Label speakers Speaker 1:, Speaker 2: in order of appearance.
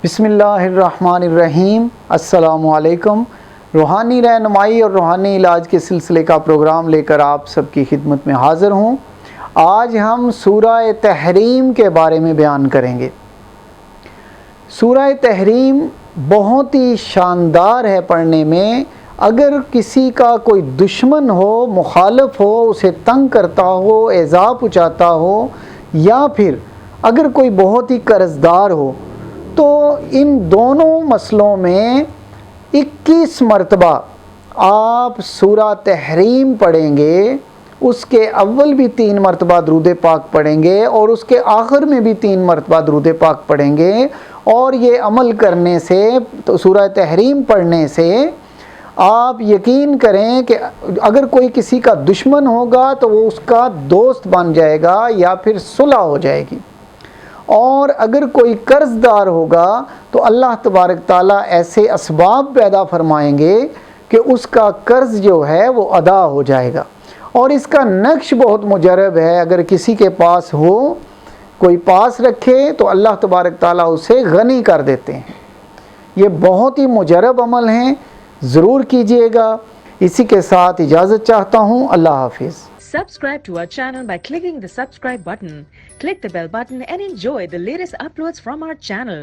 Speaker 1: بسم اللہ الرحمن الرحیم۔ السلام علیکم۔ روحانی رہنمائی اور روحانی علاج کے سلسلے کا پروگرام لے کر آپ سب کی خدمت میں حاضر ہوں۔ آج ہم سورہ تحریم کے بارے میں بیان کریں گے۔ سورہ تحریم بہت ہی شاندار ہے پڑھنے میں۔ اگر کسی کا کوئی دشمن ہو، مخالف ہو، اسے تنگ کرتا ہو، ایذا پہنچاتا ہو، یا پھر اگر کوئی بہت ہی قرض دار ہو، تو ان دونوں مسئلوں میں 21 مرتبہ آپ سورہ تحریم پڑھیں گے۔ اس کے اول بھی 3 مرتبہ درود پاک پڑھیں گے اور اس کے آخر میں بھی 3 مرتبہ درود پاک پڑھیں گے، اور یہ عمل کرنے سے، سورہ تحریم پڑھنے سے آپ یقین کریں کہ اگر کوئی کسی کا دشمن ہوگا تو وہ اس کا دوست بن جائے گا یا پھر صلح ہو جائے گی، اور اگر کوئی قرض دار ہوگا تو اللہ تبارک تعالیٰ ایسے اسباب پیدا فرمائیں گے کہ اس کا قرض جو ہے وہ ادا ہو جائے گا۔ اور اس کا نقش بہت مجرب ہے۔ اگر کسی کے پاس ہو، کوئی پاس رکھے، تو اللہ تبارک تعالیٰ اسے غنی کر دیتے ہیں۔ یہ بہت ہی مجرب عمل ہیں، ضرور کیجئے گا۔ اسی کے ساتھ اجازت چاہتا ہوں۔ اللہ حافظ۔
Speaker 2: Subscribe to our channel by clicking the subscribe button. Click the bell button and enjoy the latest uploads from our channel.